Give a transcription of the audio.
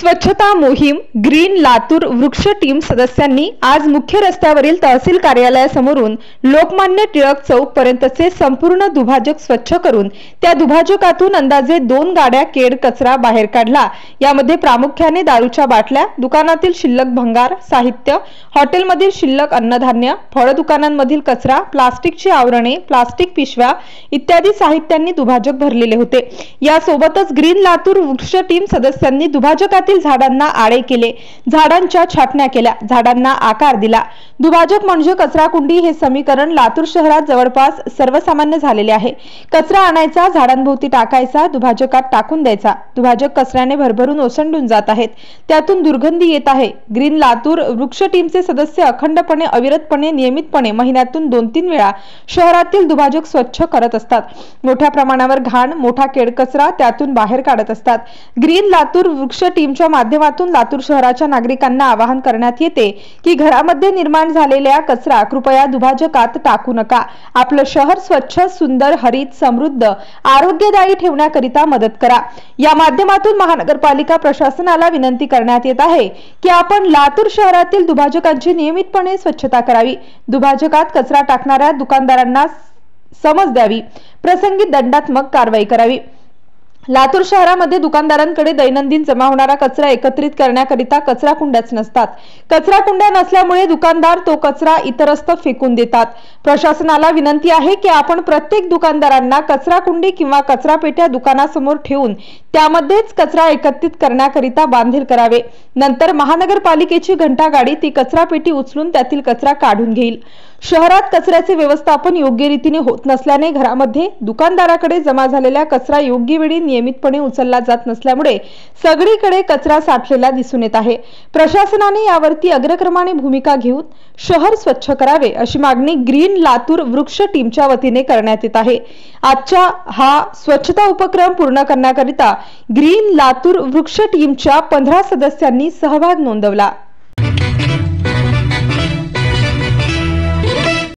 स्वच्छता मोहीम ग्रीन लातूर वृक्ष टीम सदस्यांनी आज मुख्य रस्त्यावरील तहसील कार्यालयासमोरून लोकमान्य टिळक चौक पर्यंतचे संपूर्ण दुभाजक स्वच्छ करून त्या दुभाजकातून अंदाजे 2 गाड्या केड कचरा बाहेर काढला। यामध्ये प्रामुख्याने दारूच्या बाटल्या, दुकानातील शिल्लक भंगार साहित्य, हॉटेलमधील शिल्लक अन्नधान्य, फळ दुकानांमधील कचरा, प्लास्टिकची आवरणे, प्लास्टिक पिशव्या इत्यादी साहित्यांनी दुभाजक भरलेले होते। यासोबतच ग्रीन लातूर वृक्ष टीम सदस्यांनी दुभाजकातील झाडांना आळे केले, झाडांच्या छाटण्या केल्या, झाडांना आकार दिला। दुभाजक म्हणजे कचरा कुंडी हे समीकरण लातूर शहरात जवळपास सर्वसामान्य झालेले आहे। कचरा आणायचा, झाडांभोवती टाकायचा, दुभाजकात टाकून द्यायचा। दुभाजक कचऱ्याने भरभरून ओसंडून जात आहेत, त्यातून दुर्गंधी येत आहे। ग्रीन लातूर वृक्ष टीमचे सदस्य अखंडपणे अविरतपणे नियमितपणे महिन्यातून 2-3 वेळा शहरातील दुभाजक स्वच्छ करत असतात। मोठ्या प्रमाणावर घाण, मोठा केड कचरा त्यातून बाहेर काढत असतात। ग्रीन लातूर वृक्ष टीमच्या माध्यमातून लातूर शहराच्या नागरिकांना आवाहन करण्यात येते की घरामध्ये निर्माण झालेला कचरा कृपया दुभाजकात टाकू नका। आपलं शहर स्वच्छ, सुंदर, हरित, समृद्ध, आरोग्यदायी ठेवण्याकरिता मदत करा। या माध्यमातून महानगरपालिका प्रशासनाला विनंती करण्यात येत आहे की आपण लातूर शहरातील दुभाजकांची नियमितपणे स्वच्छता करावी। दुभाजकात कचरा टाकणाऱ्या दुकानदारांना समज द्यावी, प्रसंगी दंडात्मक कारवाई करावी। लातूर शहरामध्ये दुकानदारांकडे दैनंदिन जमा होणारा कचरा एकत्रित करण्याकरिता कचरा कुंड्याच नसतात। कचरा कुंड्या नसल्यामुळे दुकानदार तो कचरा इतरस्त फेकून देतात। प्रशासनाला विनंती आहे की आपण प्रत्येक दुकानदारांना कचरा कुंडी किंवा कचरा पेट्या दुकानासमोर ठेवून त्यामध्येच कचरा एकत्रित करण्याकरिता बांधील करावे। नंतर महानगरपालिकेची घंटागाडी ती कचरा पेटी उचलून त्यातील कचरा काढून घेईल। शहरात कचऱ्याचे व्यवस्थापन योग्य रीतीने होत नसल्याने घरामध्ये दुकानदाराकडे जमा झालेला कचरा योग्य वेळी नियमितपणे उचलला जात नसल्यामुळे सगळीकडे कचरा साठलेला दिसून येत आहे। प्रशासनाने यावरती अग्रक्रमाने भूमिका घेऊन शहर स्वच्छ करावे अशी मागणी ग्रीन लातूर वृक्ष टीमच्या वतीने करण्यात येत आहे। आजच्या हा स्वच्छता उपक्रम पूर्ण करण्याकरिता ग्रीन लातूर वृक्ष टीमच्या 15 सदस्यांनी सहभाग नोंदवला।